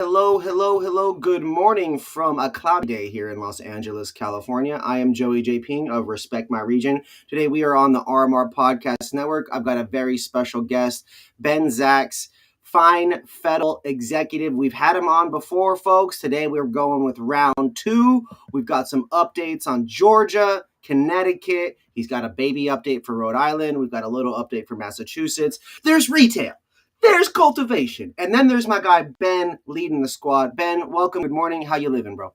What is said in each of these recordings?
Hello, hello, hello. Good morning from a cloudy day here in Los Angeles, California. I am Joey J. Ping of Respect My Region. Today we are on the RMR Podcast Network. I've got a very special guest, Ben Zacks, Fine Fettle executive. We've had him on before, folks. Today we're going with round two. We've got some updates on Georgia, Connecticut. He's got a baby update for Rhode Island. We've got a little update for Massachusetts. There's retail. There's cultivation. And then there's my guy, Ben, leading the squad. Ben, welcome. Good morning. How you living, bro?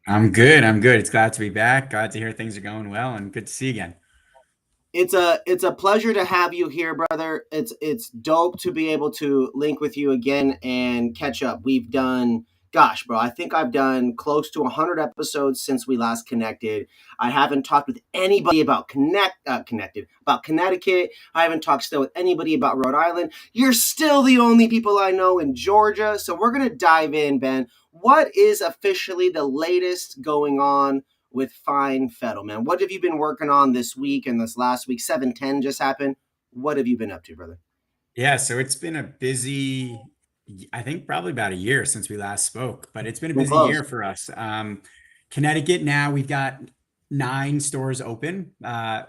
I'm good. I'm good. It's glad to be back. Glad to hear things are going well and good to see you again. It's a pleasure to have you here, brother. It's dope to be able to link with you again and catch up. We've done, gosh, bro, I think I've done close to 100 episodes since we last connected. I haven't talked with anybody about connected about Connecticut. I haven't talked still with anybody about Rhode Island. You're still the only people I know in Georgia. So we're gonna dive in, Ben. What is officially the latest going on with Fine Fettle, man? What have you been working on this week and this last week? 710 just happened. What have you been up to, brother? Yeah, so it's been a busy, I think probably about a year since we last spoke, but it's been a Been busy close. year for us. Connecticut now we've got 9 stores open.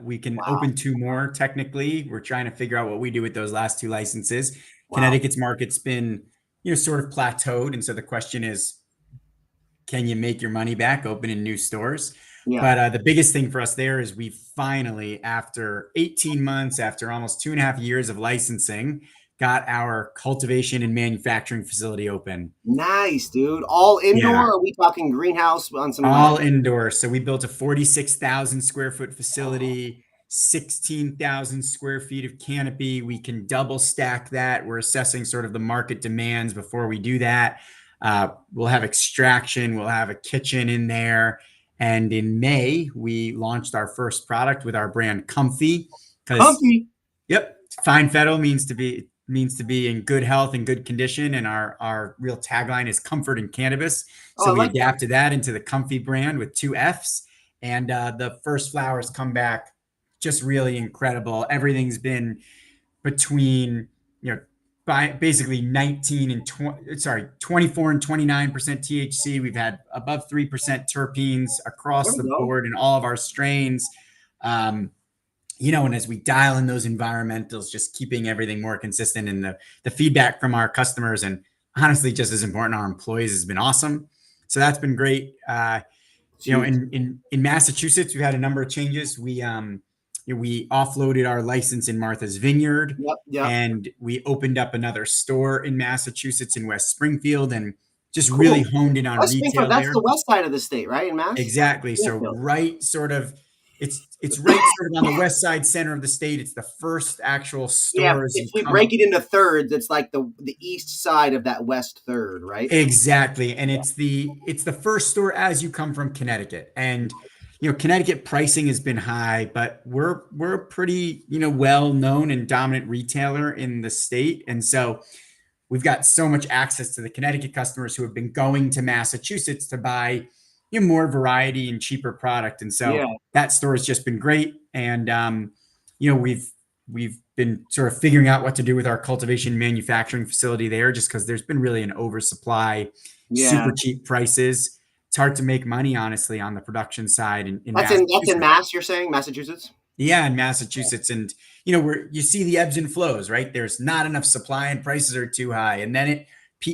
We can Wow. open 2 more technically. We're trying to figure out what we do with those last 2 licenses. Wow. Connecticut's market's been, sort of plateaued, and so the question is, can you make your money back opening new stores? Yeah. But the biggest thing for us there is we finally, after 18 months, after almost 2.5 years of licensing, got our cultivation and manufacturing facility open. Nice, dude. All indoor? Yeah, Or are we talking greenhouse on some like, all indoor. So we built a 46,000 square foot facility, 16,000 square feet of canopy. We can double stack that. We're assessing sort of the market demands before we do that. We'll have extraction, we'll have a kitchen in there. And in May, we launched our first product with our brand Comfy because, comfy? yep, Fine Fettle means to be in good health and good condition, and our real tagline is comfort and cannabis. Oh, So I we like that. adapted that into the Comfy brand with 2 F's, and the first flowers come back just really incredible. Everything's been between by basically 19 and 20, sorry, 24 and 29% THC. We've had above 3% terpenes There across we the go. board in all of our strains. Um, and as we dial in those environmentals, just keeping everything more consistent, and the feedback from our customers, and honestly, just as important, our employees, has been awesome. So that's been great. It's huge. In Massachusetts, we had a number of changes. We offloaded our license in Martha's Vineyard, Yep, yep. and we opened up another store in Massachusetts in West Springfield, and just really Cool. honed in on West Springfield, retail that's there. the west side of the state, right? In Mass? Exactly. So Springfield. right sort of it's right sort of on the west side center of the state. It's the first actual Yeah, store as if you we come. break it into thirds, it's like the east side of that west third, right? Exactly. And it's the first store as you come from Connecticut. And Connecticut pricing has been high, but we're a pretty, well known and dominant retailer in the state. And so we've got so much access to the Connecticut customers who have been going to Massachusetts to buy more variety and cheaper product. And so Yeah. that store has just been great. And we've been sort of figuring out what to do with our cultivation manufacturing facility there, just because there's been really an oversupply, Yeah. super cheap prices. It's hard to make money, honestly, on the production side in That's in Massachusetts. Mass, you're saying? Massachusetts? Yeah, in Massachusetts, and where you see the ebbs and flows, right? There's not enough supply and prices are too high, and then it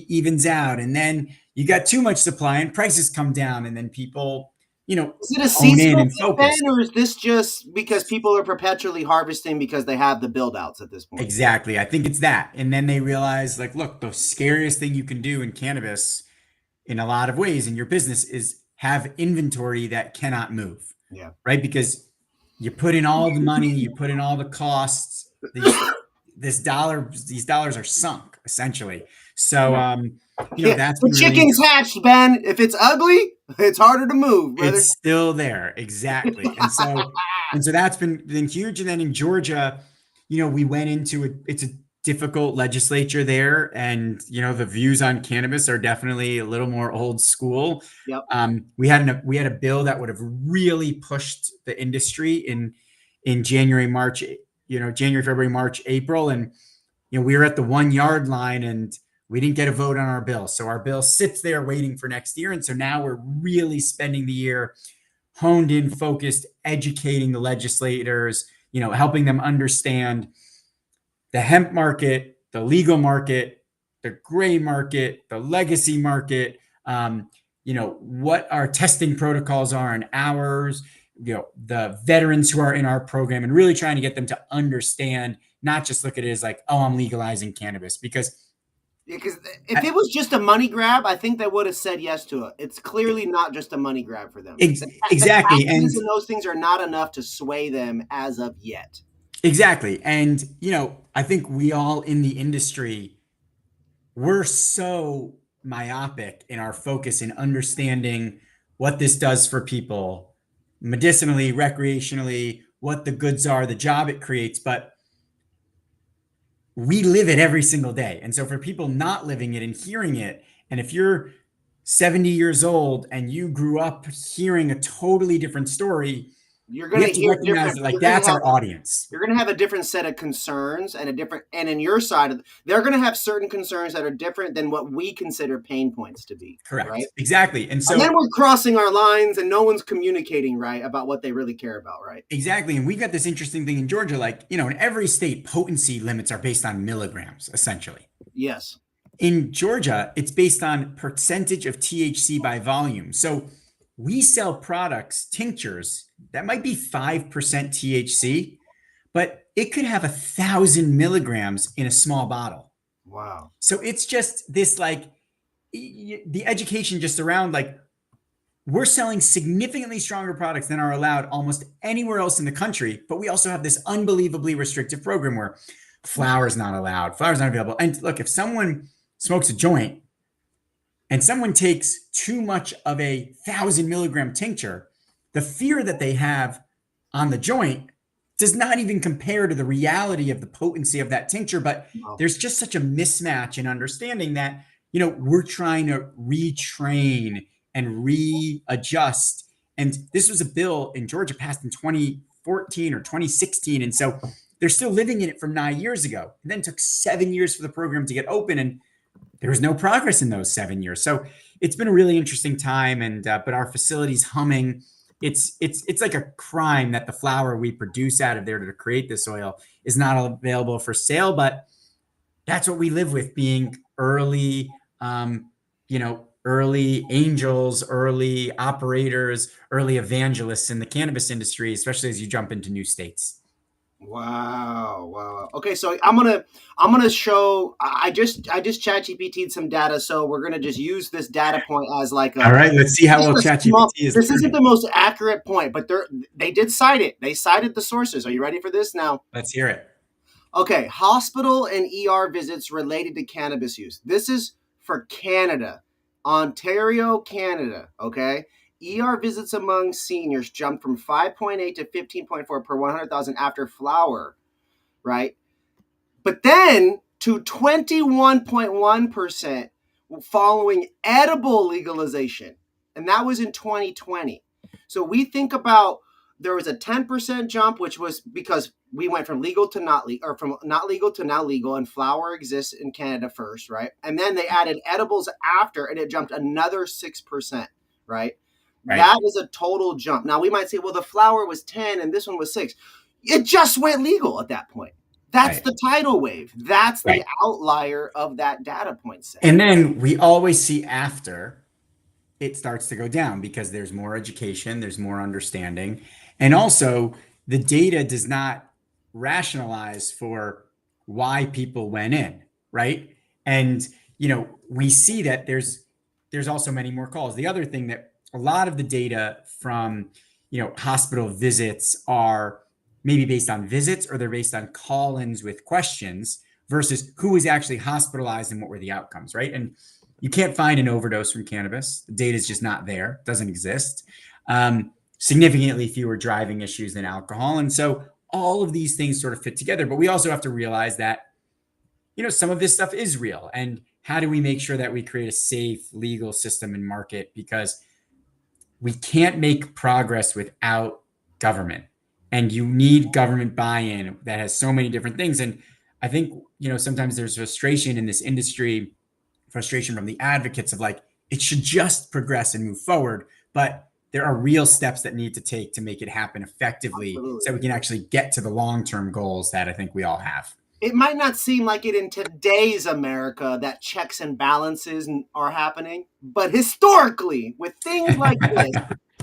evens out, and then you got too much supply and prices come down, and then people, Is it a hone in seasonal and thing, Ben, focus. or is this just because people are perpetually harvesting because they have the build outs at this point? Exactly. I think it's that. And then they realize, like, look, the scariest thing you can do in cannabis in a lot of ways in your business is have inventory that cannot move, Yeah. right? Because you put in all the money, you put in all the costs, these dollars are sunk essentially. So, Yeah. Yeah. that's The been really chicken's interesting. hatched, Ben. If it's ugly, it's harder to move, brother. It's still there. Exactly. And so that's been huge. And then in Georgia, we went into it. It's a difficult legislature there, and the views on cannabis are definitely a little more old school. Yep. We had a bill that would have really pushed the industry in January, March, January, February, March, April, and we were at the 1 yard line, and we didn't get a vote on our bill. So our bill sits there waiting for next year. And so now we're really spending the year honed in, focused, educating the legislators, helping them understand the hemp market, the legal market, the gray market, the legacy market, what our testing protocols are and ours, the veterans who are in our program, and really trying to get them to understand, not just look at it as like, oh, I'm legalizing cannabis. Because Because if it was just a money grab, I think they would have said yes to it. It's clearly not just a money grab for them. The exactly. And taxes and those things are not enough to sway them as of yet. exactly. And, I think we all in the industry, we're so myopic in our focus in understanding what this does for people medicinally, recreationally, what the goods are, the job it creates. But we live it every single day. And so for people not living it and hearing it, and if you're 70 years old and you grew up hearing a totally different story, You're we going have to to hear recognize different. that, like, that's our audience. You're going to have a different set of concerns and in your side, they're going to have certain concerns that are different than what we consider pain points to be. Correct. Right? Exactly. And so then we're crossing our lines and no one's communicating right about what they really care about. Right. Exactly. And we've got this interesting thing in Georgia, like, in every state, potency limits are based on milligrams, essentially. Yes. In Georgia, it's based on percentage of THC by volume. So we sell products, tinctures, that might be 5% THC, but it could have 1,000 milligrams in a small bottle. Wow. So it's just this, like, the education just around, like, we're selling significantly stronger products than are allowed almost anywhere else in the country, but we also have this unbelievably restrictive program where flower is not allowed, flower is not available. And look, if someone smokes a joint and someone takes too much of 1,000 milligram tincture, the fear that they have on the joint does not even compare to the reality of the potency of that tincture. But there's just such a mismatch in understanding that, we're trying to retrain and readjust. And this was a bill in Georgia passed in 2014 or 2016. And so they're still living in it from 9 years ago. And then it took 7 years for the program to get open. And there was no progress in those 7 years. So it's been a really interesting time. And but our facility's humming. It's like a crime that the flower we produce out of there to create this oil is not available for sale. But that's what we live with, being early, early angels, early operators, early evangelists in the cannabis industry, especially as you jump into new states. Wow. Okay, so I'm gonna show. I just chat GPT'd some data, so we're gonna just use this data point as like a. All right, let's see how well ChatGPT is. This isn't the most accurate point, but they did cite it. They cited the sources. Are you ready for this now? Let's hear it. Okay, hospital and ER visits related to cannabis use. This is for Canada, Ontario, Canada. Okay. ER visits among seniors jumped from 5.8 to 15.4 per 100,000 after flower, right? But then to 21.1% following edible legalization. And that was in 2020. So we think about there was a 10% jump, which was because we went from legal to not legal, or from not legal to now legal, and flower exists in Canada first, right? And then they added edibles after, and it jumped another 6%, right? That is a total jump. Now we might say, well, the flower was 10 and this one was 6. It just went legal at that point. That's the tidal wave. That's the outlier of that data point set. And then we always see after it starts to go down because there's more education, there's more understanding. And also the data does not rationalize for why people went in, right? And, we see that there's also many more calls. The other thing that a lot of the data from, hospital visits are maybe based on visits or they're based on call-ins with questions versus who was actually hospitalized and what were the outcomes, right? And you can't find an overdose from cannabis. The data is just not there. It doesn't exist. Significantly fewer driving issues than alcohol. And so all of these things sort of fit together. But we also have to realize that, some of this stuff is real. And how do we make sure that we create a safe legal system and market? Because we can't make progress without government. And you need government buy-in that has so many different things. And I think, sometimes there's frustration in this industry frustration from the advocates of like, it should just progress and move forward. But there are real steps that need to take to make it happen effectively so Absolutely. we can actually get to the long-term goals that I think we all have. It might not seem like it in today's America that checks and balances are happening, but historically, with things like this,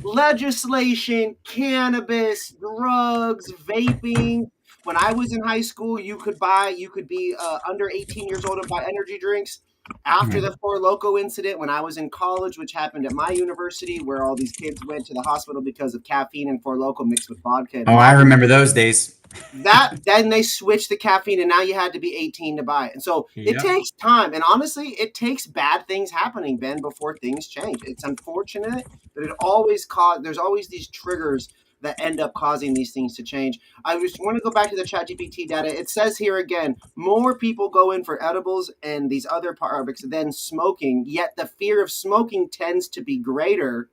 legislation, cannabis, drugs, vaping. When I was in high school, you could be under 18 years old and buy energy drinks. After the Four Loco incident, when I was in college, which happened at my university, where all these kids went to the hospital because of caffeine and Four Loco mixed with vodka and Oh, I water, remember those days. that then they switched the caffeine and now you had to be 18 to buy it. And so it Yep. takes time, and honestly it takes bad things happening, Ben, before things change. It's unfortunate, but there's always these triggers that end up causing these things to change. I just want to go back to the ChatGPT data. It says here again, more people go in for edibles and these other products than smoking, yet the fear of smoking tends to be greater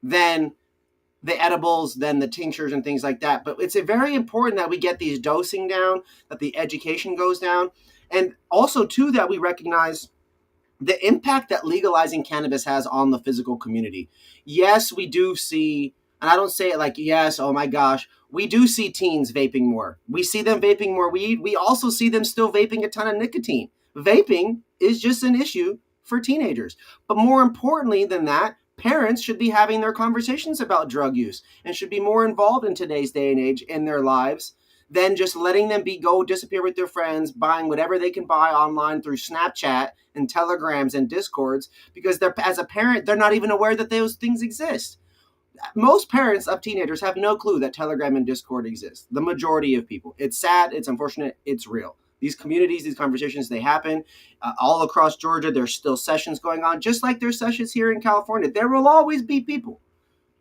than the edibles, than the tinctures and things like that. But it's very important that we get these dosing down, that the education goes down, and also too that we recognize the impact that legalizing cannabis has on the physical community. Yes, we do see, and I don't say it like, yes, oh my gosh, we do see teens vaping more. We see them vaping more weed. We also see them still vaping a ton of nicotine. Vaping is just an issue for teenagers. But more importantly than that, parents should be having their conversations about drug use and should be more involved in today's day and age in their lives than just letting them go disappear with their friends, buying whatever they can buy online through Snapchat and Telegrams and Discords, because they're, as a parent, they're not even aware that those things exist. Most parents of teenagers have no clue that Telegram and Discord exist. The majority of people. It's sad, it's unfortunate, it's real. These communities, these conversations, they happen all across Georgia. There's still sessions going on, just like there's sessions here in California. There will always be people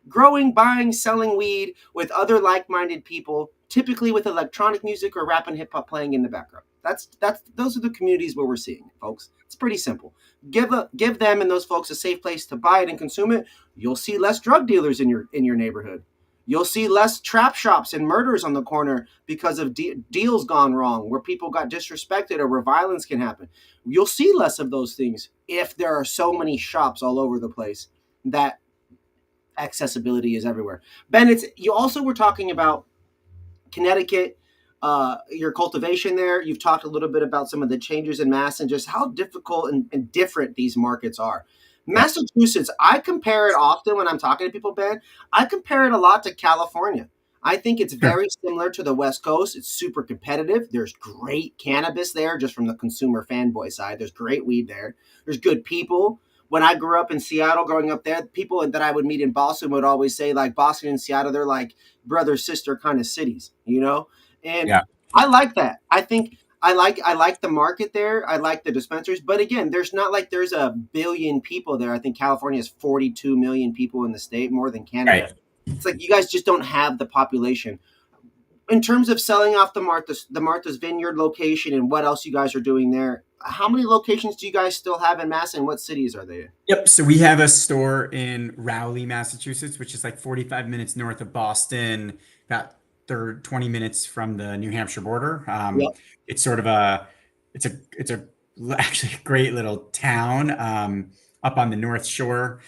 growing, buying, selling weed with other like-minded people, typically with electronic music or rap and hip hop playing in the background. That's those are the communities where we're seeing it, folks. It's pretty simple. Give them and those folks a safe place to buy it and consume it. You'll see less drug dealers in your neighborhood. You'll see less trap shops and murders on the corner because of deals gone wrong, where people got disrespected or where violence can happen. You'll see less of those things if there are so many shops all over the place that accessibility is everywhere. Ben, it's you also were talking about Connecticut, your cultivation there. You've talked a little bit about some of the changes in Mass and just how difficult and different these markets are. Yeah. Massachusetts, I compare it often when I'm talking to people, Ben. I compare it a lot to California. I think it's Sure. very similar to the West Coast. It's super competitive. There's great cannabis there, just from the consumer fanboy side. There's great weed there. There's good people. When I grew up in Seattle, growing up there, people that I would meet in Boston would always say, like, Boston and Seattle, they're like brother sister kind of cities, you know? And Yeah. I like that. I think I like the market there. I like the dispensaries, but again, there's not like there's a billion people there. I think California has 42 million people in the state, more than Canada. Right. It's like you guys just don't have the population. In terms of selling off the Martha's Vineyard location and what else you guys are doing there, how many locations do you guys still have in Mass, and what cities are they in? Yep. So we have a store in Rowley, Massachusetts, which is like 45 minutes north of Boston, about 20 minutes from the New Hampshire border. Yep. It's sort of it's a actually a great little town up on the North Shore.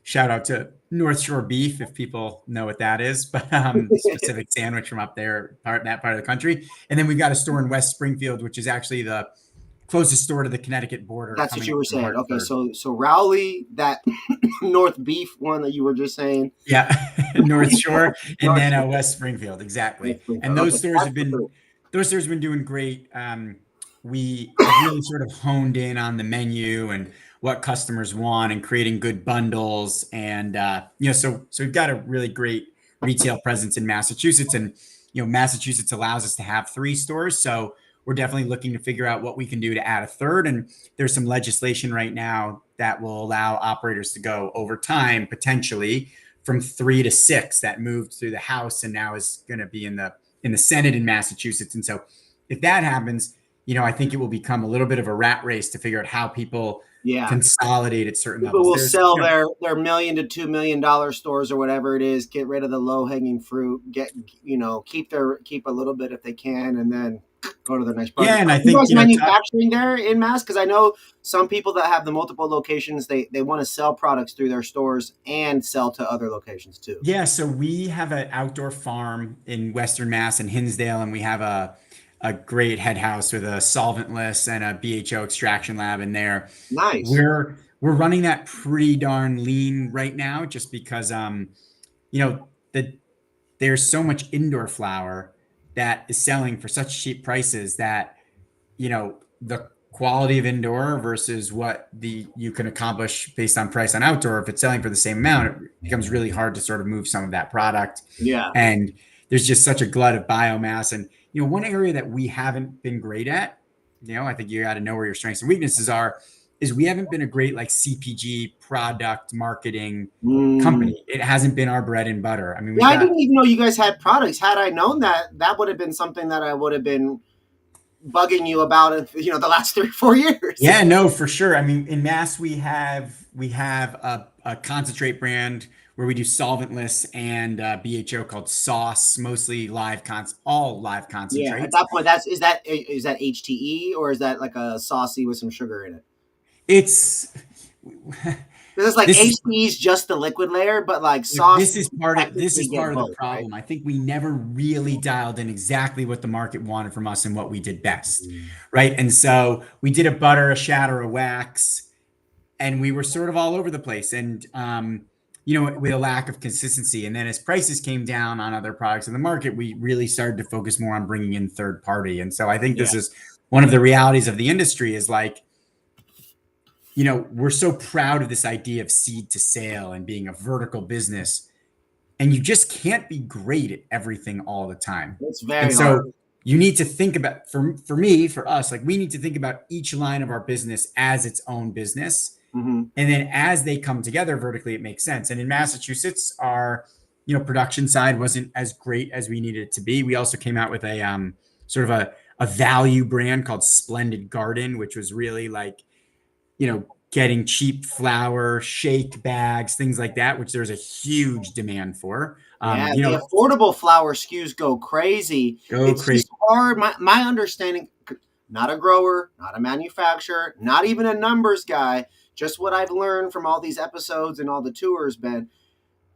Shout out to North Shore beef if people know what that is, but specific sandwich from up there, that part of the country. And then we've got a store in West Springfield, which is actually the closest store to the Connecticut border That's what coming you up were from saying. Okay, Hartford. so Rowley, that North Beef one that you were just saying. Yeah, North Shore, and North then Shore, West Springfield, exactly. West Springfield. And Okay, that's the three. those stores have been doing great. We have really sort of honed in on the menu and what customers want, and creating good bundles. And so we've got a really great retail presence in Massachusetts, and Massachusetts allows us to have 3 stores. So we're definitely looking to figure out what we can do to add a third. And there's some legislation right now that will allow operators to go over time, potentially from 3 to 6, that moved through the House and now is going to be in the Senate in Massachusetts. And so if that happens, I think it will become a little bit of a rat race to figure out how people Yeah, consolidate at certain people levels. will There's, sell their $1 million to $2 million stores or whatever it is. Get rid of the low hanging fruit. Keep a little bit if they can, and then go to the next Yeah, project. and Are I you think guys top. manufacturing there in Mass? Because I know some people that have the multiple locations, they want to sell products through their stores and sell to other locations too. Yeah, so we have an outdoor farm in Western Mass in Hinsdale, and we have a great head house with a solventless and a BHO extraction lab in there. Nice. We're running that pretty darn lean right now, just because you know, the there's so much indoor flower that is selling for such cheap prices that the quality of indoor versus what the you can accomplish based on price on outdoor, if it's selling for the same amount, it becomes really hard to sort of move some of that product. Yeah. And there's just such a glut of biomass. And one area that we haven't been great at, I think you got to know where your strengths and weaknesses are, is we haven't been a great like CPG product marketing Mm. company. It hasn't been our bread and butter. I mean, Yeah, we've I got. didn't even know you guys had products. Had I known that, that would have been something that I would have been bugging you about the last 3 or 4 years. Yeah, no, for sure. I mean, in Mass, we have a concentrate brand where we do solventless and BHO called Sauce, mostly all live Yeah, at concentrates. that point, is that HTE, or is that like a saucy with some sugar in it? It's Because it's like this is HTE is just the liquid layer, but like Look, sauce, this is you part of this technically is part get of the both, right? problem. I think we never really dialed in exactly what the market wanted from us and what we did best, Mm. right? And so we did a butter, a shatter, a wax, and we were sort of all over the place, and with a lack of consistency. And then as prices came down on other products in the market, we really started to focus more on bringing in third party. And so I think Yeah, this is one of the realities of the industry, is like, we're so proud of this idea of seed to sale and being a vertical business, and you just can't be great at everything all the time. it's And very hard. so you need to think about, for me, for us, like, we need to think about each line of our business as its own business. Hmm. And then as they come together vertically, it makes sense. And in Massachusetts, our production side wasn't as great as we needed it to be. We also came out with a sort of a value brand called Splendid Garden, which was really like, getting cheap flour, shake bags, things like that, which there's a huge demand for. Yeah, the affordable flower SKUs go crazy. Go It's crazy. just hard. My understanding, not a grower, not a manufacturer, not even a numbers guy, just what I've learned from all these episodes and all the tours, Ben.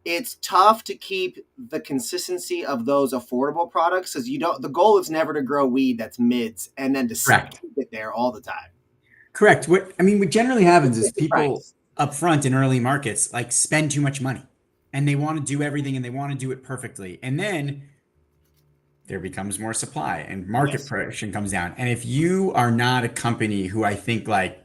It's tough to keep the consistency of those affordable products, because the goal is never to grow weed that's mids and then to Correct. keep it there all the time. Correct. What generally happens is It's the people price. up front in early markets like spend too much money, and they want to do everything and they want to do it perfectly. And then there becomes more supply and market Yes. pressure comes down. And if you are not a company who I think like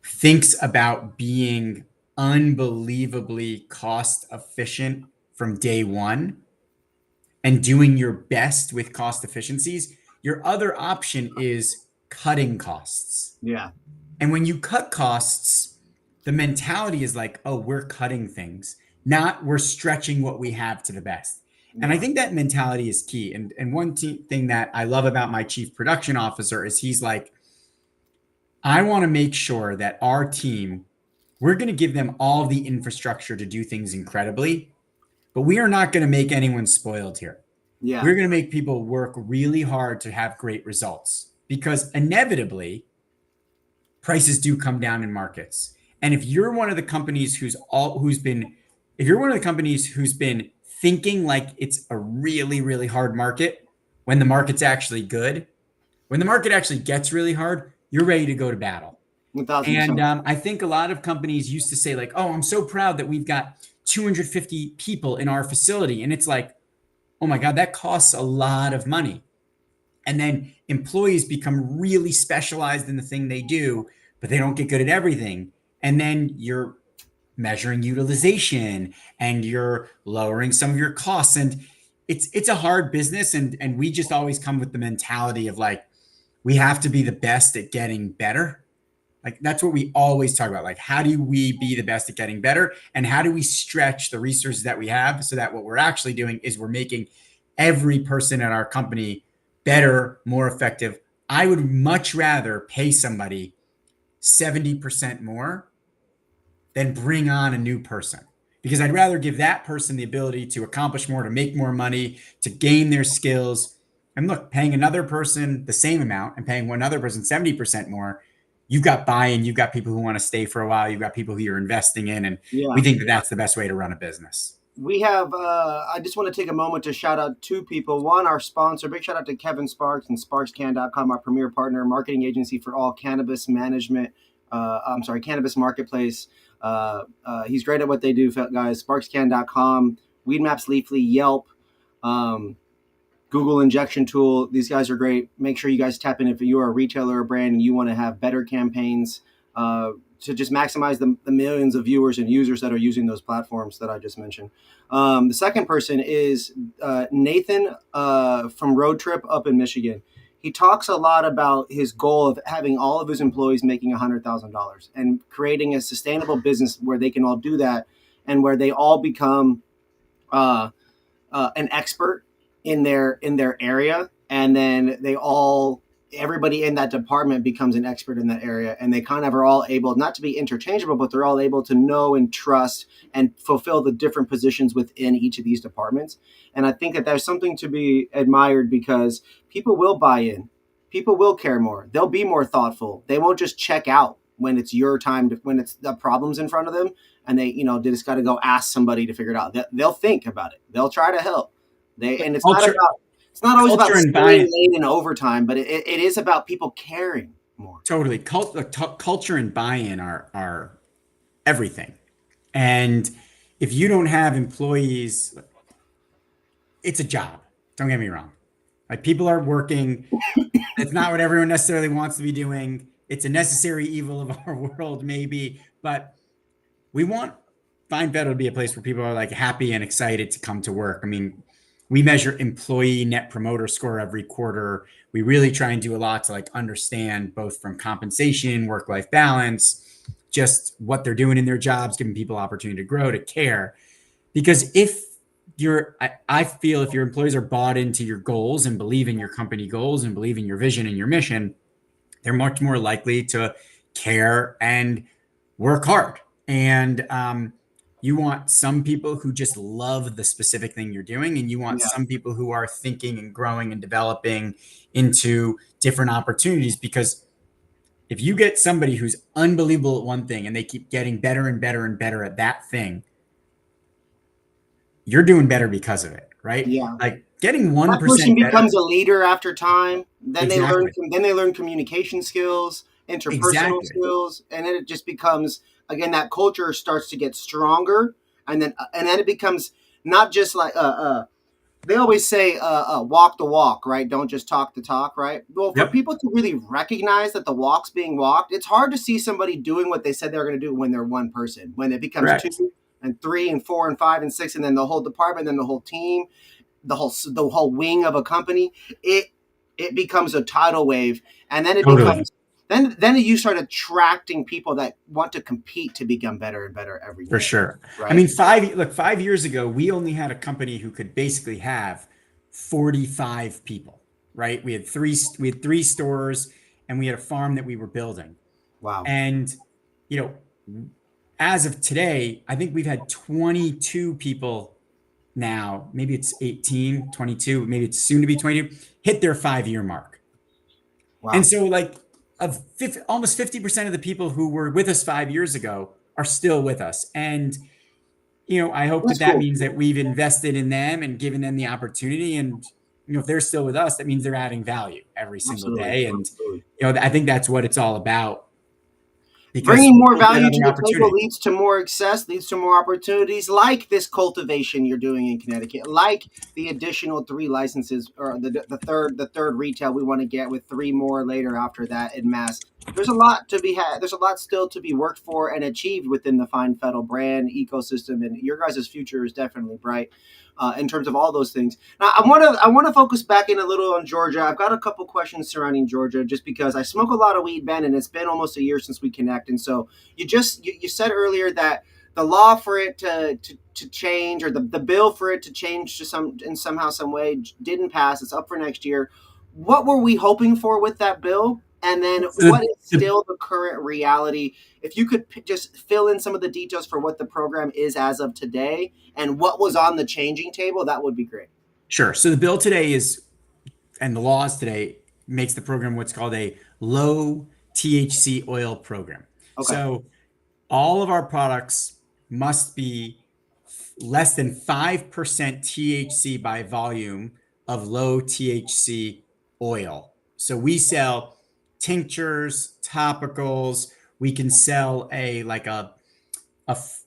thinks about being unbelievably cost efficient from day one and doing your best with cost efficiencies, your other option is cutting costs. Yeah. And when you cut costs, the mentality is like, oh, we're cutting things, not we're stretching what we have to the best. And I Yeah. think that mentality is key. And one thing that I love about my chief production officer is he's like, I want to make sure that our team, we're going to give them all the infrastructure to do things incredibly, but we are not going to make anyone spoiled here. Yeah. We're going to make people work really hard to have great results, because inevitably prices do come down in markets. And if you're one of the companies if you're one of the companies who's been thinking like it's a really, really hard market when the market's actually good, when the market actually gets really hard, you're ready to go to battle. And 1,000%. I think a lot of companies used to say like, oh, I'm so proud that we've got 250 people in our facility. And it's like, oh my God, that costs a lot of money. And then employees become really specialized in the thing they do, but they don't get good at everything. And then you're measuring utilization and you're lowering some of your costs. And it's a hard business. And we just always come with the mentality of like, we have to be the best at getting better. Like, that's what we always talk about. Like, how do we be the best at getting better? And how do we stretch the resources that we have so that what we're actually doing is we're making every person at our company better, more effective. I would much rather pay somebody 70% more than bring on a new person, because I'd rather give that person the ability to accomplish more, to make more money, to gain their skills. And look, paying another person the same amount and paying one other person 70% more, you've got buy-in, you've got people who want to stay for a while, you've got people who you're investing in. And we Yeah. think that that's the best way to run a business. We have I just want to take a moment to shout out two people. One, our sponsor, big shout out to Kevin Sparks and sparkscan.com, our premier partner marketing agency for all cannabis management. I'm sorry, cannabis marketplace. He's great at what they do, guys. Sparkscan.com, Weed Maps, Leafly, Yelp, um, Google injection tool. These guys are great. Make sure you guys tap in if you are a retailer or brand and you want to have better campaigns to just maximize the millions of viewers and users that are using those platforms that I just mentioned. The second person is Nathan from Road Trip up in Michigan. He talks a lot about his goal of having all of his employees making $100,000 and creating a sustainable business where they can all do that and where they all become uh, an expert in their area, and then everybody in that department becomes an expert in that area, and they kind of are all able not to be interchangeable, but they're all able to know and trust and fulfill the different positions within each of these departments. And I think that there's something to be admired because people will buy in, people will care more, they'll be more thoughtful, they won't just check out when it's your time to, when it's the problems in front of them and they just got to go ask somebody to figure it out. They'll think about it. They'll try to help. And Culture, it's not always about culture and staying buy-in. late in overtime, but it is about people caring more. Totally. Culture and buy-in are everything. And if you don't have employees, it's a job. Don't get me wrong. Like people are working. It's not what everyone necessarily wants to be doing. It's a necessary evil of our world, maybe. But we want Fine Fettle to be a place where people are like happy and excited to come to work. I mean, we measure employee net promoter score every quarter. We really try and do a lot to like understand both from compensation, work-life balance, just what they're doing in their jobs, giving people opportunity to grow, to care. Because if I feel if your employees are bought into your goals and believe in your company goals and believe in your vision and your mission, they're much more likely to care and work hard. And you want some people who just love the specific thing you're doing, and you want Yeah, some people who are thinking and growing and developing into different opportunities. Because if you get somebody who's unbelievable at one thing and they keep getting better and better and better at that thing, you're doing better because of it, right? yeah. Like getting That person 1% becomes better. a leader after time. Exactly. Then they learn communication skills, interpersonal Exactly. skills, and then it just becomes again that culture starts to get stronger, and then it becomes not just like they always say walk the walk, right? Don't just talk the talk, right? Well, for Yep. people to really recognize that the walk's being walked, it's hard to see somebody doing what they said they were going to do when they're one person. When it becomes Correct. two and three and four and five and six, and then the whole department, then the whole team, the whole wing of a company, it it becomes a tidal wave, and then it Totally. becomes then you start attracting people that want to compete to become better and better every For day, sure. I right? mean, 5 years ago, we only had a company who could basically have 45 people, right? We had three stores and we had a farm that we were building. Wow, And, you know, as of today, I think we've had 22 people now, maybe it's 18, 22, maybe it's soon to be 22, hit their 5 year mark. And wow, so, like, almost 50% of the people who were with us 5 years ago are still with us. And I hope that that's that cool. means that we've invested in them and given them the opportunity. And, if they're still with us, that means they're adding value every single Absolutely, day. And, absolutely. I think that's what it's all about because Bringing more people get value to other the table opportunities. leads to more access, leads to more opportunities, like this cultivation you're doing in Connecticut, like the additional three licenses or the third retail we want to get with three more later after that in mass. There's a lot to be had. There's a lot still to be worked for and achieved within the Fine Fettle brand ecosystem, and your guys' future is definitely bright in terms of all those things. Now, I want to focus back in a little on Georgia. I've got a couple questions surrounding Georgia, just because I smoke a lot of weed, Ben, and it's been almost a year since we connect. And so you said earlier that the law for it to change, or the bill for it to change to somehow some way didn't pass. It's up for next year. What were we hoping for with that bill? And then what The, is the, still the current reality? If you could just fill in some of the details for what the program is as of today and what was on the changing table, that would be great. sure. So the bill today is and the laws today makes the program what's called a low THC oil program. Okay. So all of our products must be less than 5% THC by volume of low THC oil. So we sell tinctures, topicals. We can sell a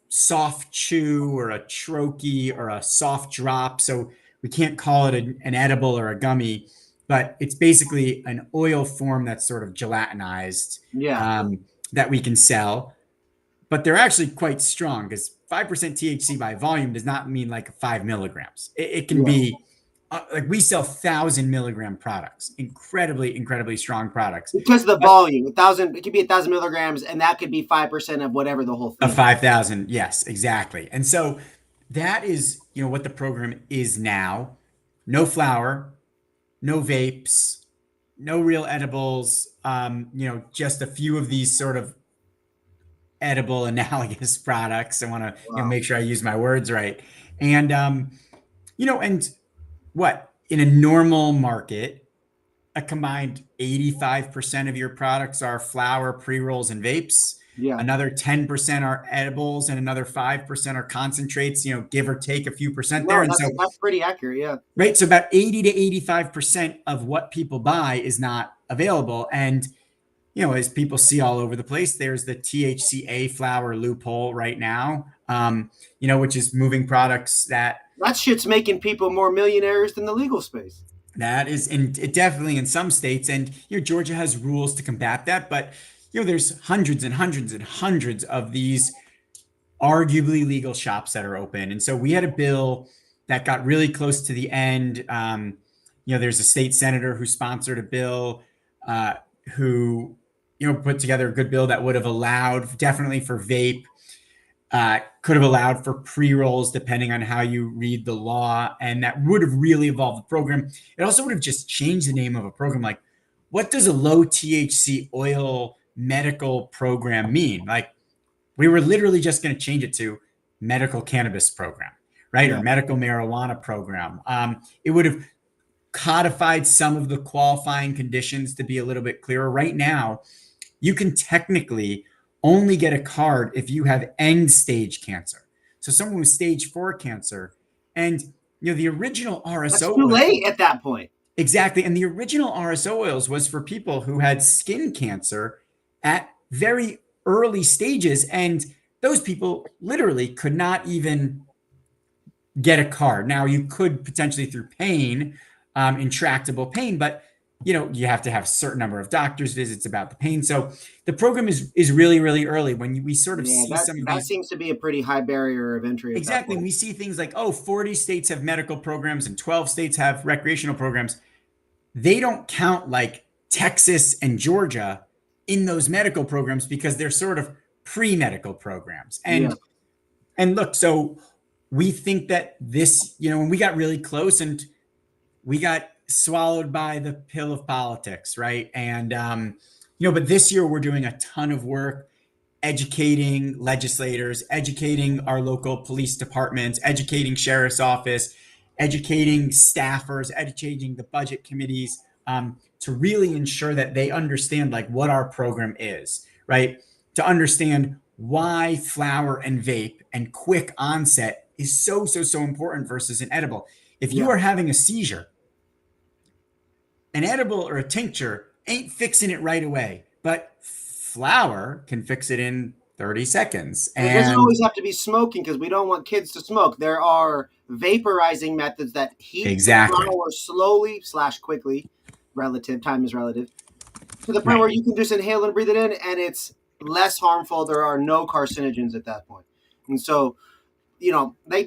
soft chew or a troche or a soft drop. So we can't call it an edible or a gummy, but it's basically an oil form that's sort of gelatinized, Yeah. that we can sell. But they're actually quite strong because 5% THC by volume does not mean like 5 milligrams. It can Yeah. be like we sell 1,000 milligram products, incredibly, incredibly strong products. Because of the But volume, 1,000, it could be 1,000 milligrams, and that could be 5% of whatever the whole of thing is. 5,000. Yes, exactly. And so that is, what the program is now. No flour, no vapes, no real edibles, just a few of these sort of edible analogous products. I want to, Wow. make sure I use my words right. And, and what in a normal market, a combined 85% of your products are flour, pre-rolls, and vapes. Yeah. Another 10% are edibles, and another 5% are concentrates, give or take a few percent there. No, And so, that's pretty accurate. Yeah. right, so about 80 to 85% of what people buy is not available. And, as people see all over the place, there's the THCA flower loophole right now, which is moving products That shit's making people more millionaires than the legal space. that is, and it definitely in some states, and Georgia has rules to combat that, but there's hundreds and hundreds and hundreds of these arguably legal shops that are open, and so we had a bill that got really close to the end. There's a state senator who sponsored a bill, who put together a good bill that would have allowed definitely for vape, could have allowed for pre-rolls depending on how you read the law, and that would have really evolved the program. It also would have just changed the name of a program. Like, what does a low THC oil medical program mean? Like, we were literally just going to change it to medical cannabis program, right? Or Yeah. medical marijuana program. It would have codified some of the qualifying conditions to be a little bit clearer. Right now, you can technically only get a card if you have end stage cancer. So someone with stage 4 cancer, and the original That's RSO too oil, late at that point. exactly, and the original RSO oils was for people who had skin cancer at very early stages, and those people literally could not even get a card. Now you could potentially through pain, intractable pain, but you have to have a certain number of doctor's visits about the pain. So the program is really, really early. When we sort of Yeah, see that some of that these, seems to be a pretty high barrier of entry at that exactly, point. we see things like, 40 states have medical programs and 12 states have recreational programs. They don't count like Texas and Georgia in those medical programs because they're sort of pre-medical programs. Yeah. And look, so we think that this, when we got really close and we got swallowed by the pill of politics, right? And but this year we're doing a ton of work educating legislators, educating our local police departments, educating sheriff's office, educating staffers, educating the budget committees, to really ensure that they understand like what our program is, right? To understand why flower and vape and quick onset is so, so, so important versus an edible. If you Yeah. are having a seizure, an edible or a tincture ain't fixing it right away, but flower can fix it in 30 seconds. And it doesn't And always have to be smoking because we don't want kids to smoke. There are vaporizing methods that heat the exactly, flower slowly slash quickly, relative, time is relative, to the point right. where you can just inhale and breathe it in, and it's less harmful. There are no carcinogens at that point. And so, they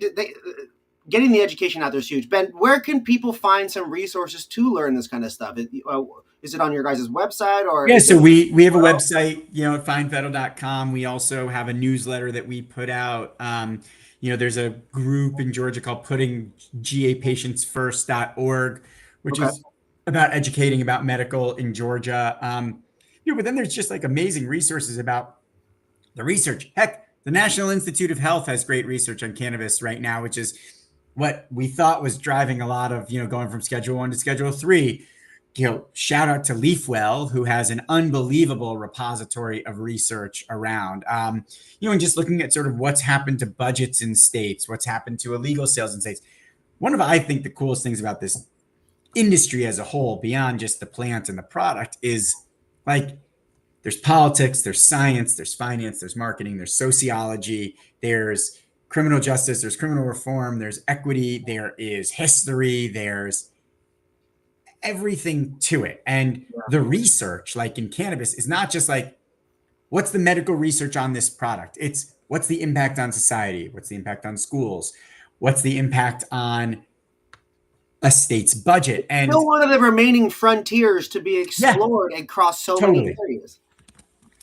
getting the education out there is huge. Ben, where can people find some resources to learn this kind of stuff? Is it on your guys' website, or Yeah, is so it we have a somewhere else? website, at finefettle.com. We also have a newsletter that we put out. There's a group in Georgia called putting gapatientsfirst.org, which Okay. is about educating about medical in Georgia. But then there's just like amazing resources about the research. Heck, the National Institute of Health has great research on cannabis right now, which is what we thought was driving a lot of, going from Schedule 1 to Schedule 3. shout out to Leafwell, who has an unbelievable repository of research around. And just looking at sort of what's happened to budgets in states, what's happened to illegal sales in states. One of, I think, the coolest things about this industry as a whole, beyond just the plant and the product, is like there's politics, there's science, there's finance, there's marketing, there's sociology, there's criminal justice, there's criminal reform, there's equity, there is history, there's everything to it. And the research, like in cannabis, is not just like, what's the medical research on this product? It's what's the impact on society? What's the impact on schools? What's the impact on a state's budget? And Still one of the remaining frontiers to be yeah, explored across so many totally, areas.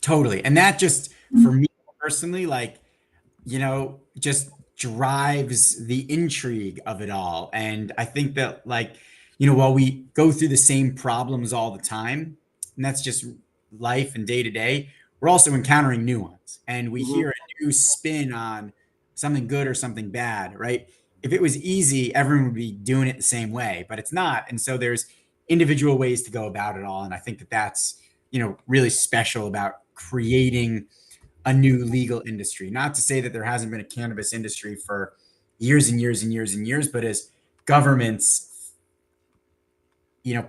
totally. And that just, for me personally, like, just drives the intrigue of it all. And I think that, like, while we go through the same problems all the time, and that's just life and day to day, we're also encountering new ones. And we Mhm. hear a new spin on something good or something bad, right? If it was easy, everyone would be doing it the same way, but it's not. And so there's individual ways to go about it all. And I think that that's, really special about creating a new legal industry. Not to say that there hasn't been a cannabis industry for years and years and years and years, but as governments,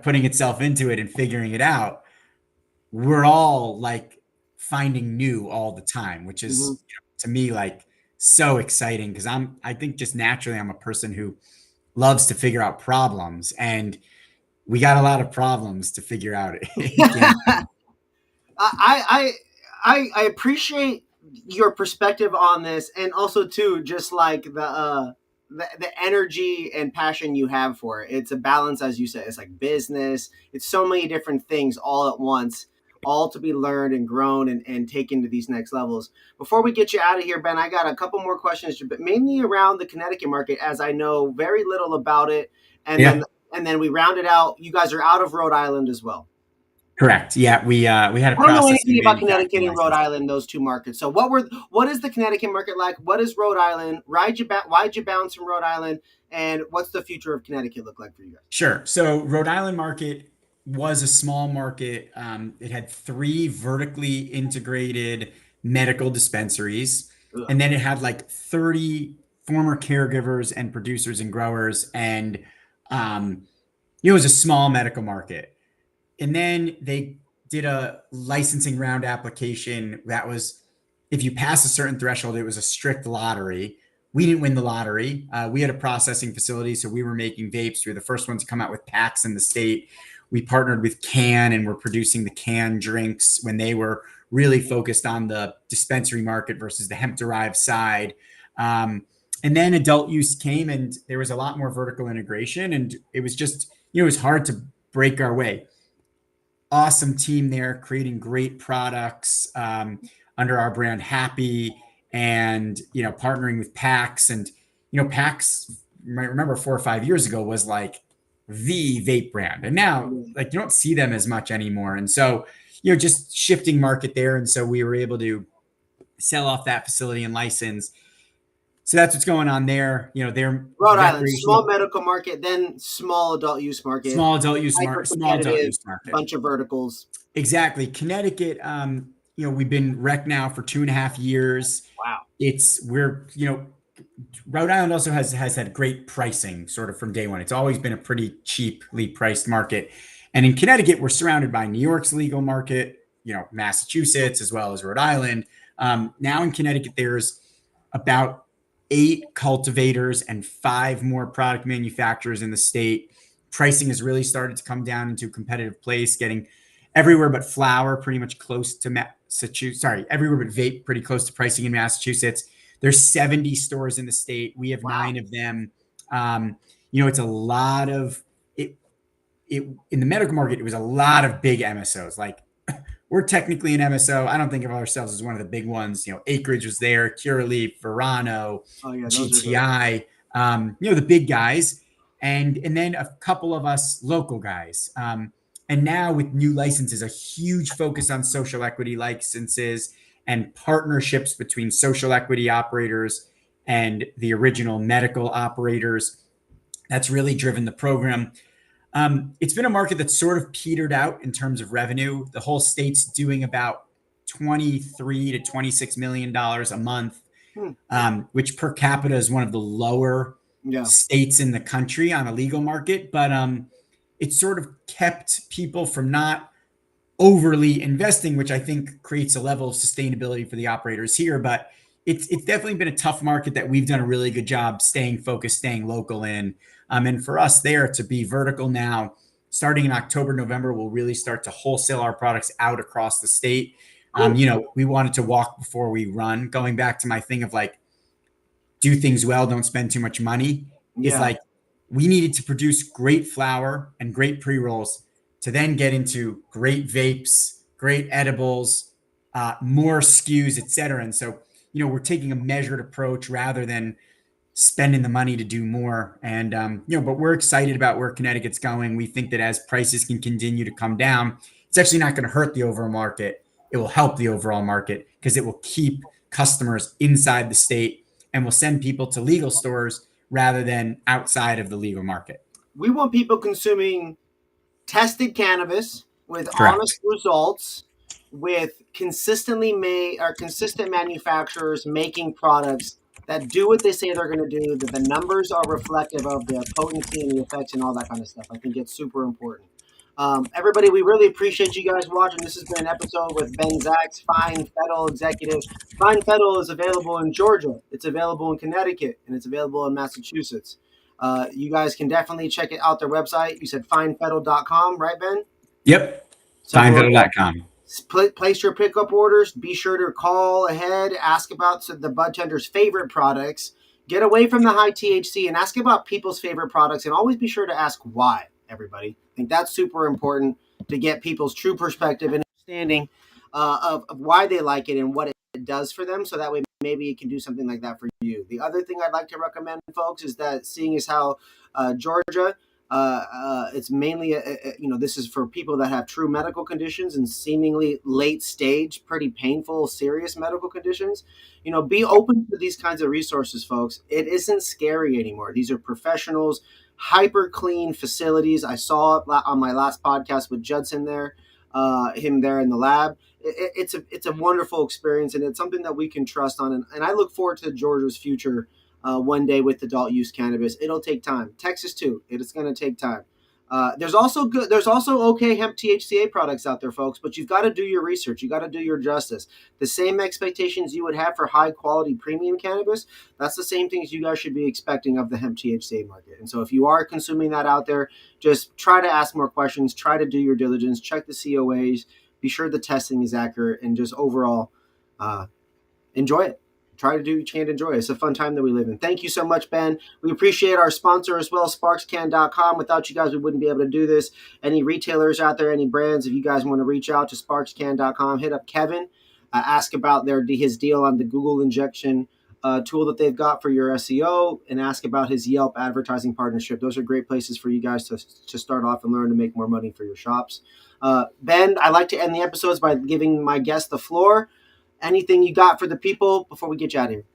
putting itself into it and figuring it out, we're all like finding new all the time, which Mhm. is, to me, like so exciting because I think just naturally I'm a person who loves to figure out problems, and we got a lot of problems to figure out. I, I appreciate your perspective on this, and also too, just like the energy and passion you have for it. It's a balance, as you said. It's like business. It's so many different things all at once, all to be learned and grown and taken to these next levels. Before we get you out of here, Ben, I got a couple more questions, but mainly around the Connecticut market, as I know very little about it, and then Yeah, and then we round it out. You guys are out of Rhode Island as well. correct. Yeah, we had a I don't know processing anything and about Connecticut manufacturing and Rhode license. Island, those two markets. So what is the Connecticut market like? What is Rhode Island? Why'd you bounce from Rhode Island? And what's the future of Connecticut look like for you guys? Sure. So Rhode Island market was a small market. It had three vertically integrated medical dispensaries, Ugh. and then it had like 30 former caregivers and producers and growers, and it was a small medical market. And then they did a licensing round application that was, if you pass a certain threshold, it was a strict lottery. We didn't win the lottery. We had a processing facility, so we were making vapes. We were the first ones to come out with packs in the state. We partnered with Can and were producing the Can drinks when they were really focused on the dispensary market versus the hemp derived side. And then adult use came, and there was a lot more vertical integration, and it was just, it was hard to break our way. Awesome team there, creating great products under our brand Happy, and partnering with PAX. And PAX, you might remember 4 or 5 years ago, was like the vape brand, and now like you don't see them as much anymore. And so just shifting market there, and so we were able to sell off that facility and license. So that's what's going on there. They're Rhode Island, small recreational, medical market, then small adult use market, hyper small adult competitive, use market. bunch of verticals. Exactly. Connecticut, we've been rec now for 2.5 years. Wow. Rhode Island also has had great pricing sort of from day one. It's always been a pretty cheaply priced market. And in Connecticut, we're surrounded by New York's legal market, Massachusetts, as well as Rhode Island. Now in Connecticut, there's about 8 cultivators and 5 more product manufacturers in the state. Pricing has really started to come down into a competitive place, getting everywhere but flower pretty much close to Massachusetts. Sorry, everywhere but vape pretty close to pricing in Massachusetts. There's 70 stores in the state. We have Wow. 9 of them. It's a lot of it. It in the medical market, it was a lot of big MSOs. Like, we're technically an MSO. I don't think of ourselves as one of the big ones. Acreage was there, Curaleaf, Verano, Oh yeah, those are the GTI. The big guys, and then a couple of us local guys. And now with new licenses, a huge focus on social equity licenses and partnerships between social equity operators and the original medical operators. That's really driven the program. It's been a market that's sort of petered out in terms of revenue. The whole state's doing about 23 to 26 million dollars a month, Hmm. which per capita is one of the lower Yeah. states in the country on a legal market. But it sort of kept people from not overly investing, which I think creates a level of sustainability for the operators here. But it's definitely been a tough market that we've done a really good job staying focused, staying local in. And for us there to be vertical now, starting in October, November, we'll really start to wholesale our products out across the state. Cool. We wanted to walk before we run. Going back to my thing of like, do things well, don't spend too much money, is Yeah. like we needed to produce great flower and great pre rolls to then get into great vapes, great edibles, more SKUs, et cetera. And so, we're taking a measured approach rather than spending the money to do more. And, but we're excited about where Connecticut's going. We think that as prices can continue to come down, it's actually not going to hurt the overall market. It will help the overall market because it will keep customers inside the state and will send people to legal stores rather than outside of the legal market. We want people consuming tested cannabis with honest Correct. results, with consistently made or consistent manufacturers making products that do what they say they're going to do, that the numbers are reflective of the potency and the effects and all that kind of stuff. I think it's super important. Everybody, we really appreciate you guys watching. This has been an episode with Ben Zacks, Fine Fettle Executive. Fine Fettle is available in Georgia, it's available in Connecticut, and it's available in Massachusetts. You guys can definitely check it out their website. You said finefettle.com, right, Ben? Yep. Simple as that. Finefettle.com. Place your pickup orders. Be sure to call ahead. Ask about the bud tender's favorite products. Get away from the high THC and ask about people's favorite products. And always be sure to ask why, everybody. I think that's super important to get people's true perspective and understanding of why they like it and what it does for them. So that way, maybe you can do something like that for you. The other thing I'd like to recommend, folks, is that seeing as how Georgia, it's mainly this is for people that have true medical conditions and seemingly late stage, pretty painful, serious medical conditions. Be open to these kinds of resources, folks. It isn't scary anymore. These are professionals, hyper clean facilities. I saw it on my last podcast with Judson there, him there in the lab. It's a wonderful experience, and it's something that we can trust on. And I look forward to Georgia's future one day with adult use cannabis. It'll take time. Texas too. It's going to take time. There's also okay hemp THCA products out there, folks, but you've got to do your research. You got to do your justice. The same expectations you would have for high quality premium cannabis, that's the same things you guys should be expecting of the hemp THCA market. And so if you are consuming that out there, just try to ask more questions, try to do your diligence, check the COAs, be sure the testing is accurate, and just overall enjoy it. Try to do what you can to enjoy it. It's a fun time that we live in. Thank you so much, Ben. We appreciate our sponsor as well, sparkscan.com. Without you guys, we wouldn't be able to do this. Any retailers out there, any brands, if you guys want to reach out to sparkscan.com, hit up Kevin, ask about his deal on the Google injection tool that they've got for your SEO, and ask about his Yelp advertising partnership. Those are great places for you guys to start off and learn to make more money for your shops. Ben, I like to end the episodes by giving my guest the floor. Anything you got for the people before we get you out of here?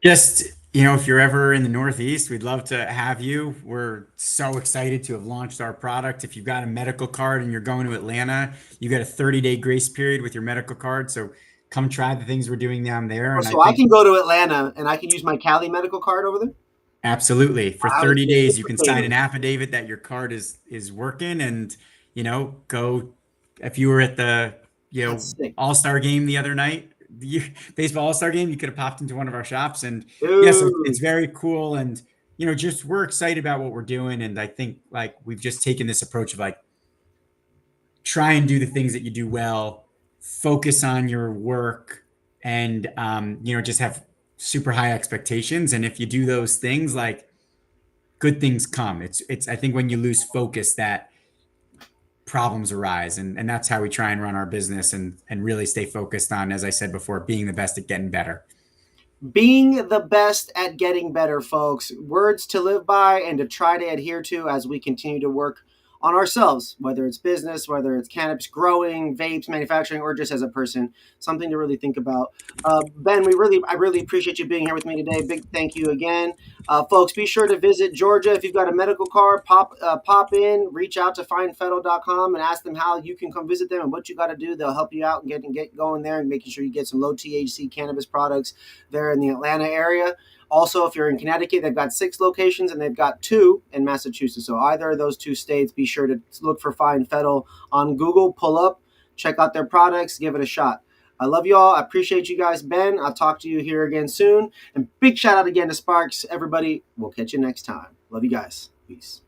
Just, if you're ever in the Northeast, we'd love to have you. We're so excited to have launched our product. If you've got a medical card and you're going to Atlanta, you got a 30-day grace period with your medical card. So come try the things we're doing down there. And I So I think can go to Atlanta and I can use my Cali medical card over there? absolutely for I was 30 days, you can sign an anticipating. affidavit that your card is working and, go if you were at the, That's sick. All-Star game the other night, the baseball All-Star game, you could have popped into one of our shops and yes, it's Dude. very cool. And, just we're excited about what we're doing. And I think like we've just taken this approach of like, try and do the things that you do well, focus on your work and, just have super high expectations. And if you do those things, like good things come. It's, I think when you lose focus that problems arise. And that's how we try and run our business and really stay focused on, as I said before, being the best at getting better. Being the best at getting better, folks. Words to live by and to try to adhere to as we continue to work on ourselves, whether it's business, whether it's cannabis growing, vapes, manufacturing, or just as a person. Something to really think about. Ben, I really appreciate you being here with me today. Big thank you again. Folks, be sure to visit Georgia. If you've got a medical card, pop in, reach out to finefettle.com and ask them how you can come visit them and what you got to do. They'll help you out and get going there and making sure you get some low THC cannabis products there in the Atlanta area. Also, if you're in Connecticut, they've got 6 locations and they've got 2 in Massachusetts. So either of those 2 states, be sure to look for Fine Fettle on Google, pull up, check out their products, give it a shot. I love you all. I appreciate you guys, Ben. I'll talk to you here again soon. And big shout out again to Sparks. Everybody, we'll catch you next time. Love you guys. Peace.